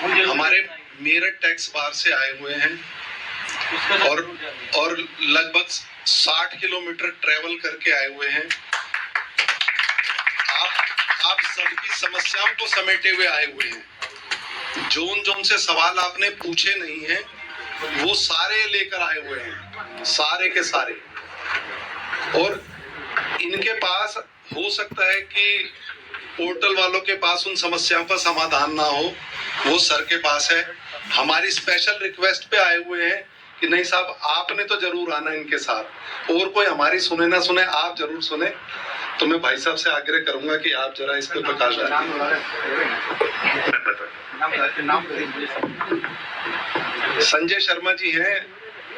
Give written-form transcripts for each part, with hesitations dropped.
हमारे Meerut tax bar से आए हुए हैं और लगभग 60 किलोमीटर ट्रेवल करके आए हुए हैं। आप सबकी समस्याओं को समेटे हुए आए हुए हैं। जोन से सवाल आपने पूछे नहीं हैं वो सारे लेकर आए हुए हैं, सारे के सारे। और इनके पास हो सकता है कि पोर्टल वालों के पास उन समस्याओं का समाधान ना हो, वो सर के पास है। हमारी स्पेशल रिक्वेस्ट पे आए हुए हैं कि नहीं साहब आपने तो जरूर आना इनके साथ, और कोई हमारी सुने ना सुने आप जरूर सुने। तो मैं भाई साहब से आग्रह करूंगा कि आप जरा इस पे प्रकाश डालें। संजय शर्मा जी हैं,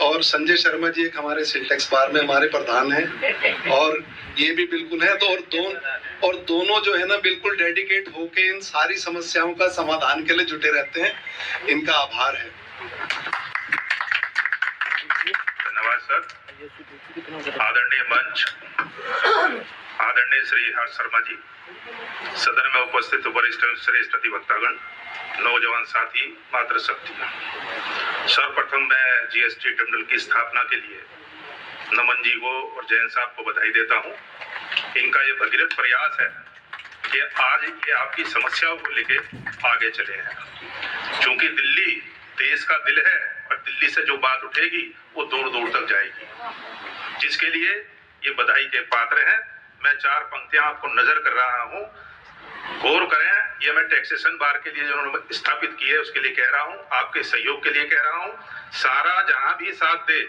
और संजय शर्मा जी एक हमारे सिंटेक्स बार में हमारे प्रधान हैं, और ये भी बिल्कुल है। तो और दोनों जो है ना बिल्कुल डेडिकेट होके इन सारी समस्याओं का समाधान के लिए जुटे रहते हैं। इनका आभार है। धन्यवाद सर। आदरणीय मंच, आदरणीय श्री हर्ष शर्मा जी, सदन में उपस्थित वरिष्ठ श्रेष्ठ अधिवक्तागण, नौजवान साथी, मातृशक्ति। सर्वप्रथम मैं जीएसटी ट्रिब्यूनल की स्थापना के लिए नमन जी को और जैन साहब को बधाई देता हूं। इनका ये भगीरथ प्रयास है कि आज ये आपकी समस्याओं को लेके आगे चले हैं। क्योंकि दिल्ली देश का दिल है और दिल्ली से जो बात उठेगी वो दूर दूर तक जाएगी, जिसके लिए ये बधाई के पात्र हैं। मैं 4 पंक्तियां आपको नजर कर रहा हूं, गौर करें। ये मैं टैक्सेशन बार के लिए जो उन्होंने स्थापित की है उसके लिए कह रहा हूं, आपके सहयोग के लिए कह रहा हूं। सारा जहां भी साथ दे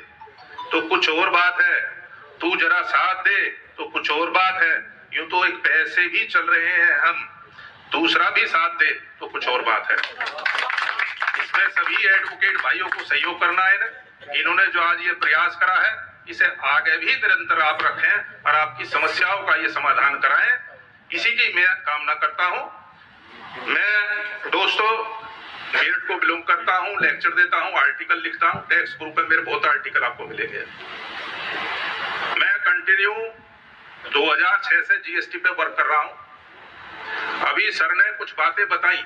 तो कुछ और बात है, तू जरा साथ दे तो कुछ और बात है। यूं तो एक पैसे भी चल रहे हैं हम, दूसरा भी साथ दे तो कुछ और बात है। इसमें सभी एडवोकेट भाइयों को सहयोग करना है ना। इन्होंने जो आज ये प्रयास करा है इसे आगे भी निरंतर आप रखें और आपकी समस्याओं का ये समाधान कराएं, इसी की मैं कामना करता हूं। मैं दोस्तों मेरठ को बिलोंग करता हूं, लेक्चर देता हूं, आर्टिकल लिखता हूं, टेक्स्ट ग्रुप में मेरे बहुत आर्टिकल आपको मिलेंगे। मैं कंटिन्यू 2006 से जीएसटी पे वर्क कर रहा हूं। अभी सर ने कुछ बातें बताई,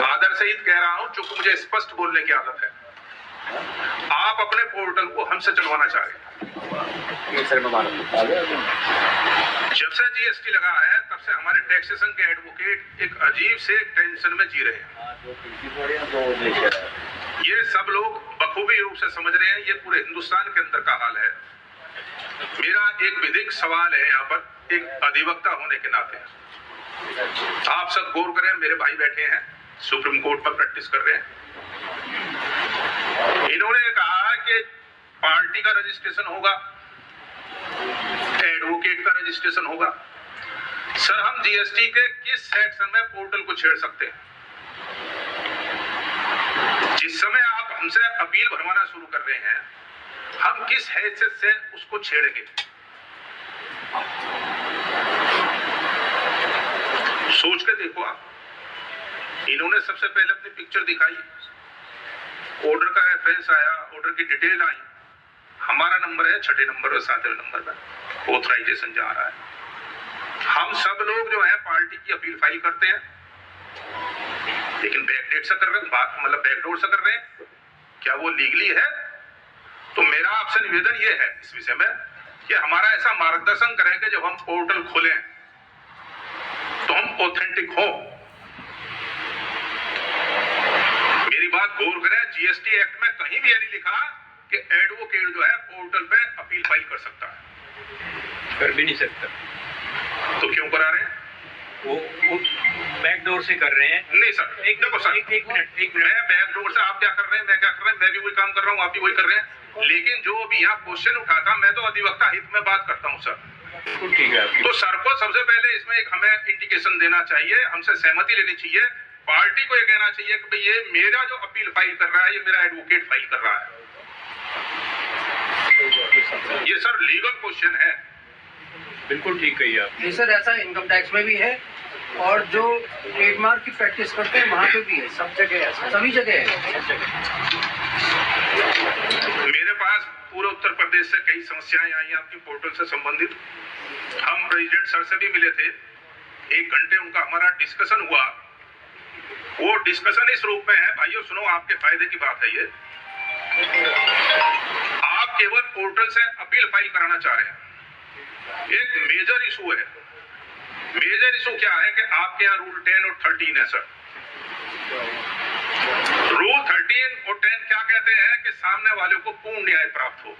आदर सहित कह रहा हूं, चूंकि मुझे स्पष्ट बोलने की आदत है। आप अपने पोर्टल को हमसे चलवाना चाह रहे हैं। जब से जीएसटी लगा है तब से हमारे टैक्सेशन के एडवोकेट एक अजीब से टेंशन में जी रहे हैं। ये सब लोग बखूबी रूप से समझ रहे हैं, ये पूरे हिंदुस्तान के अंदर का हाल है। मेरा एक विधिक सवाल है यहाँ पर, एक अधिवक्ता होने के नाते। आप सब गौर करें, मेरे भाई बैठे हैं सुप्रीम कोर्ट पर प्रैक्टिस कर रहे हैं। इन्होंने कहा कि पार्टी का रजिस्ट्रेशन होगा, एडवोकेट का रजिस्ट्रेशन होगा। सर हम जीएसटी के किस सेक्शन में पोर्टल को छेड़ सकते हैं? जिस समय आप हमसे अपील भरवाना शुरू कर रहे हैं, हम किस हैसियत से उसको छेड़ेंगे? सोच के देखो आप। इन्होंने सबसे पहले अपनी पिक्चर दिखाई, ऑर्डर का रेफरेंस आया, ऑर्डर की डिटेल आई, हमारा नंबर है 6 नंबर और 7वें नंबर पर ऑथराइजेशन जा रहा है। हम सब लोग जो है पार्टी की अपील फाइल करते हैं, लेकिन बैकडेट से कर रहे हैं, बात मतलब बैकडोर से कर रहे हैं। क्या वो लीगली है? तो मेरा आपसे निवेदन ये है इस विषय में कि हमारा ऐसा मार्गदर्शन करें कि जब हम पोर्टल खोलें तो हम ऑथेंटिक हो। मेरी बात गौर करें, जीएसटी एक्ट में कहीं भी नहीं लिखा कि एडवोकेट जो है पोर्टल पे अपील फाइल कर सकता है। कर भी नहीं सकता। तो क्यों करा रहे हैं? वो बैकडोर से कर रहे हैं। नहीं सर, देखो सर, एक मिनट, मैं बैकडोर से, आप क्या कर रहे हैं, मैं क्या कर रहा हूं, मैं भी वही काम कर रहा हूं, आप भी वही कर रहे हैं। लेकिन जो अभी यहाँ क्वेश्चन उठा था, मैं तो अधिवक्ता हित में बात करता हूँ सर। ठीक है। तो सर को सबसे पहले इसमें एक हमें इंडिकेशन देना चाहिए, हमसे सहमति लेनी चाहिए। पार्टी को ये कहना चाहिए कि भाई ये मेरा जो अपील फाइल कर रहा है, ये मेरा एडवोकेट फाइल कर रहा है। ये सर लीगल क्वेश्चन है। बिल्कुल ठीक कही आप। नहीं सर, ऐसा इनकम टैक्स में भी है और जो ट्रेडमार्क की प्रैक्टिस करते हैं वहाँ पे भी है, सब जगह है, सभी जगह है। मेरे पास पूरे उत्तर प्रदेश से कई समस्याएं आई हैं आपकी पोर्टल से संबंधित। हम प्रेसिडेंट सर से भी मिले थे, 1 घंटे उनका हमारा डिस्कशन हुआ। वो डिस्कशन इस रूप में है, भाइयों सुनो, आपके फायदे की बात है ये। आप केवल पोर्टल से अपील फाइल कराना चाह रहे हैं। एक मेजर इशू है। मेजर इशू क्या है कि आपके यहाँ रूल 10 और 13 है सर। रूल 13 और 10 क्या कहते हैं कि सामने वाले को पूर्ण न्याय प्राप्त हो,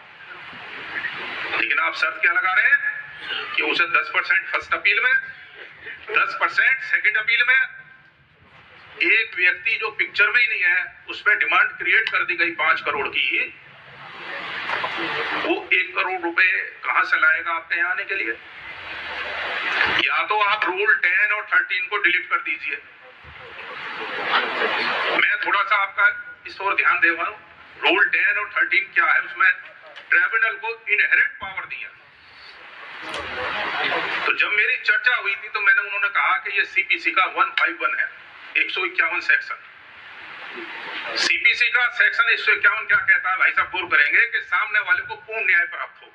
लेकिन आप शर्त क्या लगा रहे हैं कि उसे 10% फर्स्ट अपील में, 10% सेकंड अपील में। एक व्यक्ति जो पिक्चर में ही नहीं है उसमें डिमांड क्रिएट कर दी गई 5 करोड़ की, वो 1 करोड़ रुपए कहां से लाएगा आपके यहाँ आने के लिए? या तो आप रूल 10 और 13 को डिलीट कर दीजिए। मैं थोड़ा सा आपका इस ओर ध्यान दे रहा हूं। रूल 10 और 13 क्या है, उसमें ट्रिब्यूनल को इनहेरेंट पावर दिया। तो जब मेरी चर्चा हुई थी तो उन्होंने कहा कि ये सीपीसी का 151 है, 151 सेक्शन। सीपीसी का सेक्शन 151 क्या कहता है भाई साहब, गौर करेंगे कि सामने वाले को पूर्ण न्याय प्राप्त हो।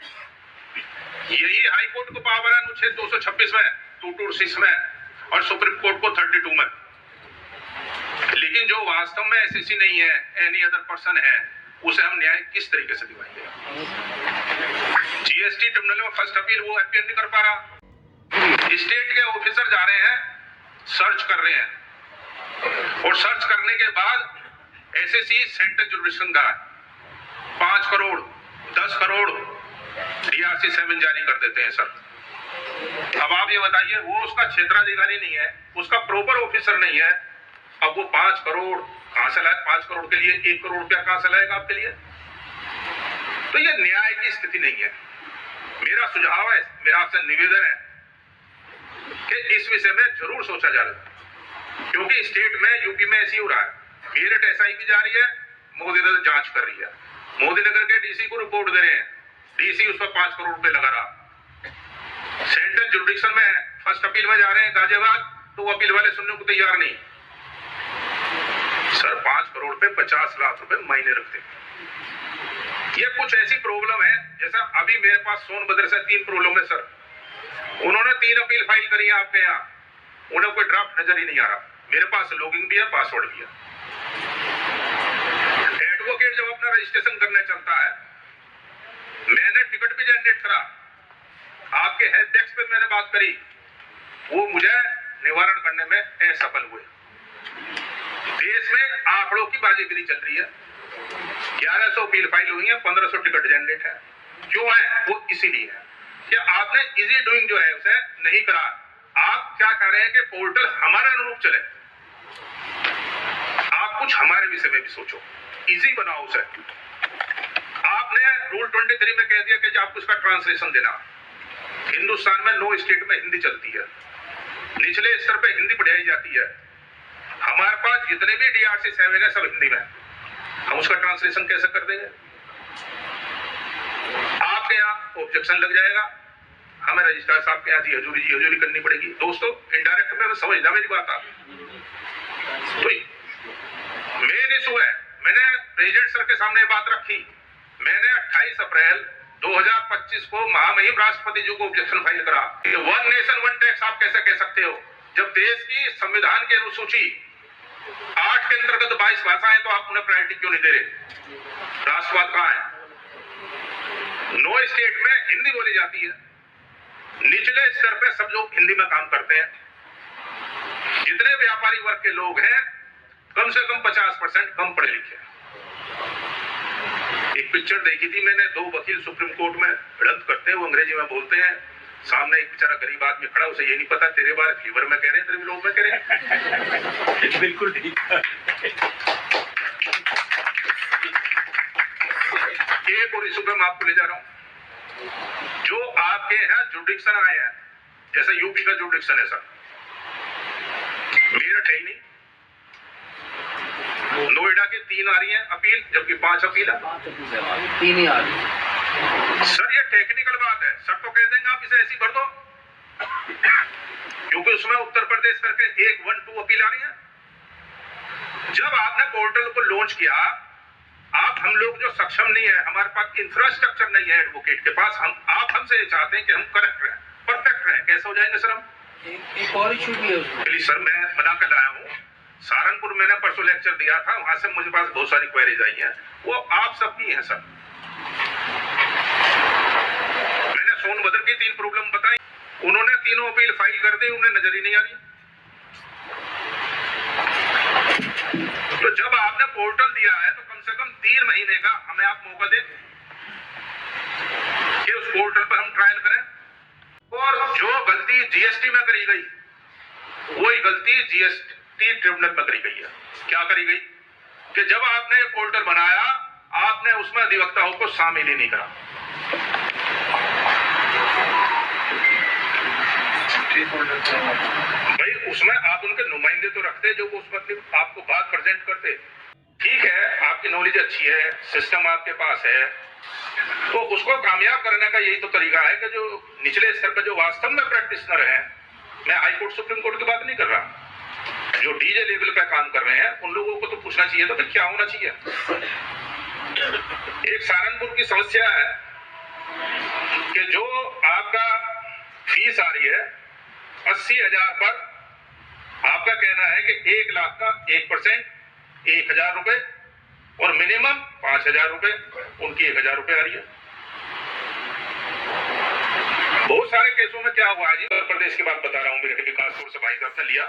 यही हाई कोर्ट को पावर है अनुच्छेद 226 में, 226 में, और सुप्रीम कोर्ट को 32 में। लेकिन जो वास्तव में एसएससी नहीं है, एनी अदर पर्सन है, उसे हम न्याय किस तरीके से दिवाएंगे? जीएसटी ट्रिब्यूनल में फर्स्ट अपील वो अपील नहीं कर पा रहा। स्टेट के ऑफिसर जा रहे हैं, सर्च कर रहे हैं, और सर्च करने के बाद एसएससी सेंट्रल जुरिडिक्शन का 5 करोड़ 10 करोड़ डीआरसी 7 जारी कर देते हैं सर। अब आप ये बताइए, वो उसका क्षेत्राधिकारी नहीं है, उसका प्रॉपर ऑफिसर नहीं है, अब वो 5 करोड़ कहां से लाए? 5 करोड़ के लिए 1 करोड़ रुपया कहां से लाएगा आपके लिए? तो ये न्याय की स्थिति नहीं है। मेरा सुझाव है, मेरा आपसे निवेदन है कि इस विषय में जरूर सोचा जाए, क्योंकि स्टेट में, यूपी में ऐसी हो रहा है। मेरठ एसआईटी जा रही है, मोदी नगर जांच कर रही है, मोदी नगर के डीसी को रिपोर्ट दे रहे हैं, डीसी उस पर 5 करोड़ रुपए लगा रहा। सेंट्रल जुरिडिक्शन में फर्स्ट अपील में जा रहे हैं गाजियाबाद, तो वो अपील वाले सुनने को तैयार नहीं। सर 5 करोड़ पे 50 लाख रुपए मायने रखते हैं। ये कुछ ऐसी प्रॉब्लम है, जैसा अभी मेरे पास सोनभद्र से 3 प्रॉब्लम है सर। उन्होंने 3 अपील फाइल करी है आपके यहाँ, उन्हें कोई ड्राफ्ट नजर ही नहीं आ रहा। मेरे पास लॉगिंग भी है, पासवर्ड भी है। एडवोकेट जब अपना रजिस्ट्रेशन करने चलता है, मैंने टिकट भी जनरेट करा, आपके हेल्प डेस्क पे मैंने बात करी, वो मुझे निवारण करने में असफल हुए। देश में आंकड़ों की बाजीगरी चल रही है। 1100 अपील फाइल हुई है, 1500 टिकट जनरेट है। क्यों है? वो इसीलिए है कि आपने इजी डूइंग जो है उसे नहीं करा। आप क्या कर रहे हैं कि पोर्टल हमारे अनुरूप चले। आप कुछ हमारे विषय में भी सोचो, इजी बनाओ उसे। आपने रूल 23 में कह दिया कि आपको उसका ट्रांसलेशन देना। हिंदुस्तान में 9 स्टेट में हिंदी चलती है, निचले स्तर पे हिंदी पढ़ाई जाती है। हमारे पास जितने भी डीआरसी 7 है सब हिंदी में, हम उसका ट्रांसलेशन कैसे कर देंगे? आपके यहाँ ऑब्जेक्शन लग जाएगा, हमें रजिस्ट्रार साहब के यहाँ जी हजूरी करनी पड़ेगी। दोस्तों इनडायरेक्ट में समझना मेरी बात आप। तो मेन इशू है, मैंने प्रेसिडेंट सर के सामने बात रखी। मैंने 28 अप्रैल 2025 को महामहिम राष्ट्रपति जी को ऑब्जेक्शन फाइल करा कि 1 नेशन 1 टैक्स आप कैसे कह सकते हो, जब देश की संविधान की अनुसूची 8 के अंतर्गत 22 भाषाएं, तो आप उन्हें प्रायोरिटी क्यों नहीं दे रहे? राष्ट्रवाद कहां है? 9 स्टेट में हिंदी बोली जाती है, निचले स्तर पे सब लोग हिंदी में काम करते हैं। जितने व्यापारी वर्ग के लोग हैं, कम से कम 50% कम पढ़े लिखे हैं। एक पिक्चर देखी थी मैंने, 2 वकील सुप्रीम कोर्ट में भिड़ंत करते हैं, वो अंग्रेजी में बोलते हैं। सामने एक बेचारा गरीब आदमी खड़ा, उसे ये नहीं पता तेरे बारे फीवर में कह रहे हैं, तेरे विरोध में कह रहे हैं। बिल्कुल ठीक है। एक और इशू पे मैं आपको ले जा रहा हूं। जो आपके यहाँ जुडिक्शन आए हैं, जैसे यूपी का जुडिक्शन है सर, मेरठ है ही नहीं। नोएडा की 3 आ रही है अपील, जबकि 5 अपील है, 3 ही आ रही। सर ये टेक्निकल बात है। सर तो कह देंगे आप इसे ऐसी भर दो, क्योंकि उसमें उत्तर प्रदेश करके 1, 1, 2 अपील आ रही है। जब आपने पोर्टल को लॉन्च किया, आप हम लोग जो सक्षम नहीं है, हमारे पास इंफ्रास्ट्रक्चर नहीं है एडवोकेट के पास, आप हमसे ये चाहते हैं कि हम करेक्ट रहें, परफेक्ट रहें, कैसे हो जाएंगे सर हम? एक और इशू भी है उसमें। सर मैं बना कर लाया हूँ सहारनपुर मैंने परसों लेक्चर दिया था, वहां से मुझे पास बहुत सारी क्वेरीज आई हैं, वो आप सबकी हैं सर। मैंने सोनभद्र की 3 प्रॉब्लम बताई, उन्होंने तीनों अपील फाइल कर दी, उन्हें नजर ही नहीं आ रही। तो जब आपने पोर्टल दिया है तो कम से कम 3 महीने का हमें आप मौका दें कि उस पोर्टल पर हम ट्रायल करें। और जो गलती जीएसटी में करी गई वही गलती जीएसटी ट्रिब्यूनल में करी गई है। क्या करी गई कि जब आपने पोर्टल बनाया आपने उसमें अधिवक्ताओं को शामिल ही नहीं करा। भाई उसमें आप उनके नुमाइंदे तो रखते जो उसमें आपको बात प्रेजेंट करते। ठीक है, आपकी नॉलेज अच्छी है, सिस्टम आपके पास है, तो उसको कामयाब करने का यही तो तरीका है कि जो निचले स्तर पर जो वास्तव में प्रैक्टिशनर हैं, मैं हाई कोर्ट सुप्रीम कोर्ट की बात नहीं कर रहा, जो डीजे लेवल पे काम कर रहे हैं उन लोगों को तो पूछना चाहिए तो फिर क्या होना चाहिए। एक सहारनपुर की समस्या है कि जो आपका फीस आ रही है 80,000 पर, आपका कहना है कि 1 लाख का 1% 1,000 रुपए और मिनिमम 5,000 रुपए, उनकी 1,000 रुपए आ रही है। बहुत सारे केसों में क्या हुआ जी, उत्तर प्रदेश की बात बता रहा हूँ, मेरे विकास कोर्ट से भाई साहब ने लिया,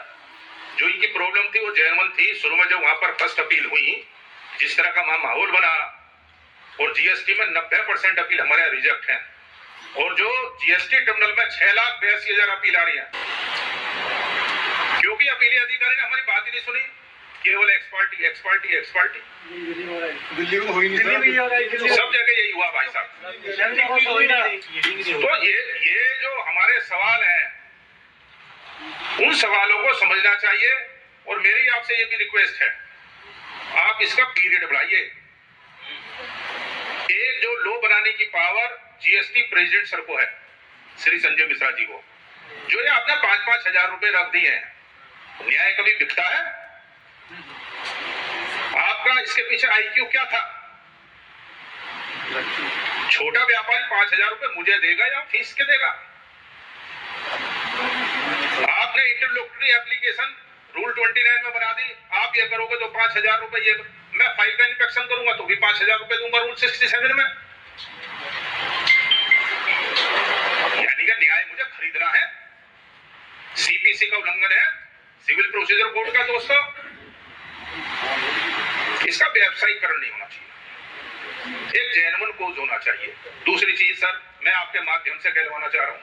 जो इनकी प्रॉब्लम थी वो जेन्युइन थी। शुरू में जब वहां पर फर्स्ट अपील हुई, जिस तरह का वहां माहौल बना, और जीएसटी में 90% अपील हमारे यहाँ रिजेक्ट है, और जो जीएसटी ट्रिब्यूनल में 6,82,000 अपील आ रही है, क्योंकि अपीली अधिकारी ने हमारी बात ही नहीं सुनी, केवल एक्सपर्टी एक्सपर्टी एक्सपर्टी। दिल्ली में हुई नहीं, सब जगह यही हुआ भाई साहब। तो ये जो हमारे सवाल हैं उन सवालों को समझना चाहिए, और मेरी आपसे ये भी रिक्वेस्ट है, आप इसका पीरियड बढ़ाइए। एक जो लॉ बनाने की पावर जीएसटी प्रेसिडेंट सर को है, श्री संजय मिश्रा जी को, जो ये आपने 5-5 हजार रुपए रख दिए हैं, न्याय कभी बिकता है? आपका इसके पीछे आईक्यू क्या था? छोटा व्यापारी 5,000 रुपए मुझे देगा या फीस के देगा? आपने इंटरलोक्टरी एप्लीकेशन रूल 29 में बना दी, आप ये करोगे तो 5,000 रुपए, ये मैं फाइल का इंस्पेक्शन करूंगा तो भी 5,000 रुपए दूंगा रूल 67 में। यानी कि न्याय मुझे खरीदना है, सीपीसी का उल्लंघन है, सिविल प्रोसीजर कोड का। दोस्तों इसका व्यवसायीकरण नहीं होना चाहिए, एक जेन्युइन कोज होना चाहिए। दूसरी चीज सर, मैं आपके माध्यम से कहलवाना चाह रहा हूं,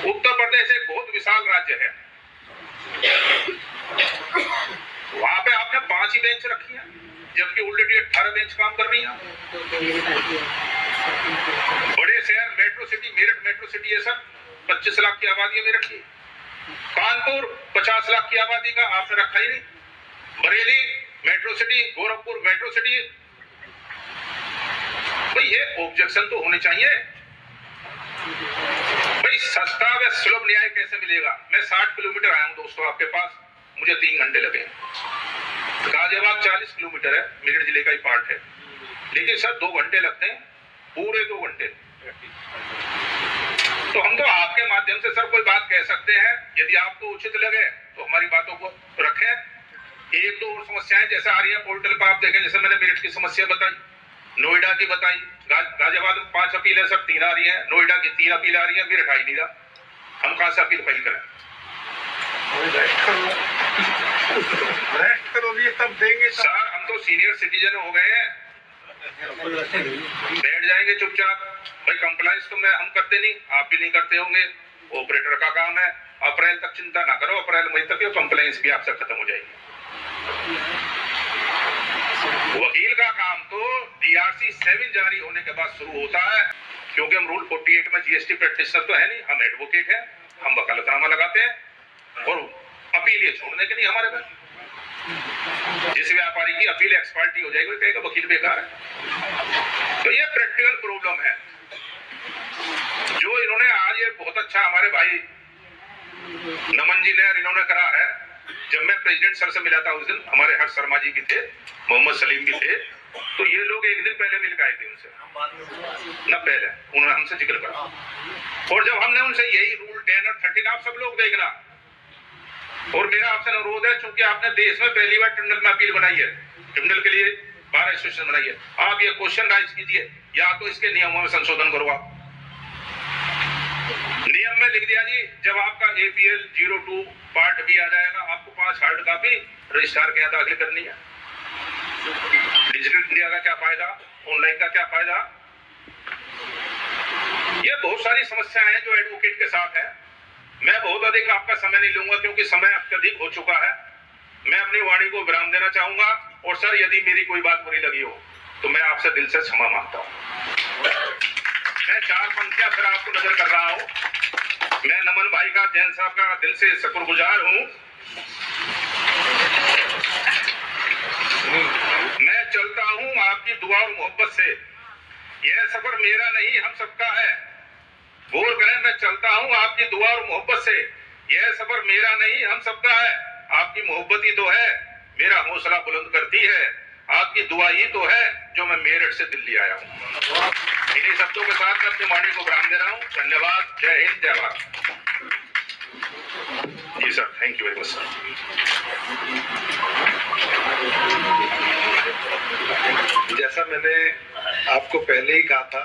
उत्तर प्रदेश एक बहुत विशाल राज्य है, वहां पे आपने 5 ही बेंच रखी है, जबकि ऑलरेडी 18 बेंच काम कर रही है। बड़े शहर metro city, Meerut metro city है सर, 25 लाख की आबादी है मेरठ की। कानपुर 50 लाख की आबादी का आपने रखा ही नहीं। Bareilly metro city, Gorakhpur metro city. भाई ये ऑब्जेक्शन तो होने चाहिए। भाई सस्ता व सुलभ न्याय कैसे मिलेगा? मैं 60 किलोमीटर आया हूं दोस्तों आपके पास, मुझे 3 घंटे लगे। गाजियाबाद 40 किलोमीटर है, मेरठ जिले का ही पार्ट है, लेकिन सर 2 घंटे लगते हैं, पूरे 2 घंटे। तो हम तो आपके माध्यम से सर कोई बात कह सकते हैं, यदि आपको उचित लगे तो हमारी बातों को रखें। 1-2 और समस्याएं जैसे आ रही है पोर्टल पर, आप देखें, जैसे मैंने मेरठ की समस्या बताई, नोएडा की बताई, गाजियाबाद में 5 अपील है सर, 3 आ रही है, नोएडा की 3 अपील आ रही है, मेरठ आई नहीं रहा। हम कहां से अपील फाइल करें? करोगे तब देंगे सर, हम तो सीनियर सिटीजन हो गए हैं, बैठ जाएंगे चुपचाप। भाई कंप्लायंस तो हम करते नहीं, आप भी नहीं करते होंगे, ऑपरेटर का काम है। अप्रैल तक चिंता ना करो, अप्रैल मई तक ये कंप्लायंस भी आपसे खत्म हो जाएगी। वकील का काम तो DRC 7 जारी होने के बाद शुरू होता है, क्योंकि हम रूल 48 में जीएसटी प्रैक्टिशनर तो है नहीं, हम एडवोकेट हैं, हम वकालतनामा लगाते हैं और अपील ये छोड़ने के नहीं हमारे में। जिस व्यापारी की अपील एक्सपर्टी हो जाएगी वो कहेगा वकील बेकार है। तो ये प्रैक्टिकल प्रॉब्लम है जो इन्होंने आज ये बहुत अच्छा हमारे भाई नमन जी ने इन्होंने करा है। जब मैं प्रेसिडेंट सर से मिला था उस दिन, हमारे हर्ष शर्मा जी भी थे, मोहम्मद सलीम भी थे, तो ये लोग एक दिन पहले मिल के आए थे उनसे, न पहले उन्होंने हमसे जिक्र करा। और जब हमने उनसे यही रूल 10 और 13, आप सब लोग देखना, और मेरा आपसे अनुरोध है, चूंकि आपने देश में पहली बार टंडल में अपील बनाई है, टंडल के लिए बार एसोसिएशन बनाई है, आप ये क्वेश्चन राइज कीजिए, या तो इसके नियमों में संशोधन करो। आप नियम में लिख दिया जी, जब आपका APL 02 पार्ट बी आ जाएगा, आपको 5 हार्ड कॉपी रजिस्ट्रार के यहाँ दाखिल करनी है। डिजिटल इंडिया का क्या फायदा, ऑनलाइन का क्या फायदा? ये बहुत सारी समस्याएं हैं जो एडवोकेट के साथ है। मैं बहुत अधिक आपका समय नहीं लूंगा क्योंकि समय अत्यधिक हो चुका है। मैं अपनी वाणी को विराम देना चाहूंगा, और सर यदि मेरी कोई बात बुरी लगी हो तो मैं आपसे दिल से क्षमा मांगता हूं। मैं 4 पंक्तियां फिर आपको नजर कर रहा हूं। मैं नमन भाई का, जैन साहब का दिल से शुक्रगुजार हूं। मैं चलता हूं आपकी दुआ और मोहब्बत से, यह सफर मेरा नहीं हम सबका है। गौर करें, मैं चलता हूं आपकी दुआ और मोहब्बत से, यह सफर मेरा नहीं हम सबका है। आपकी मोहब्बत ही तो है मेरा हौसला बुलंद करती है, आपकी दुआ ही तो है जो मैं मेरठ से दिल्ली आया हूं। इन्हीं शब्दों के साथ मैं अपनी वाणी को विराम दे रहा हूं। धन्यवाद। जय हिंद, जय भारत। जी sir, thank you very much sir. जैसा मैंने आपको पहले ही कहा था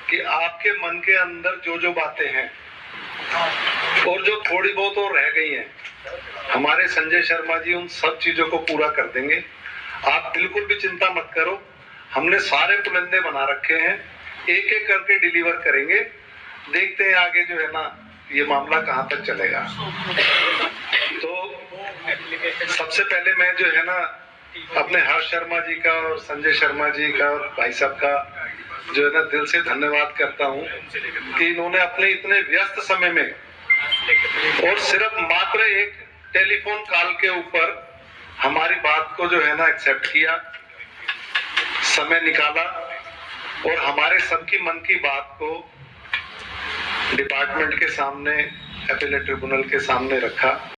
कि आपके मन के अंदर जो जो बातें हैं और जो थोड़ी बहुत और रह गई हैं, हमारे संजय शर्मा जी उन सब चीजों को पूरा कर देंगे। आप बिल्कुल भी चिंता मत करो, हमने सारे पुलंदे बना रखे हैं, एक एक करके डिलीवर करेंगे। देखते हैं आगे जो है ना ये मामला कहां तक चलेगा। तो सबसे पहले मैं जो है ना अपने हर्ष शर्मा जी का और संजय शर्मा जी का और भाई साहब का जो है ना दिल से धन्यवाद करता हूं कि इन्होंने अपने इतने व्यस्त समय में और सिर्फ मात्र एक टेलीफोन कॉल के ऊपर हमारी बात को जो है ना एक्सेप्ट किया, समय निकाला और हमारे सबकी मन की बात को डिपार्टमेंट के सामने, अपीलेट ट्रिब्यूनल के सामने रखा।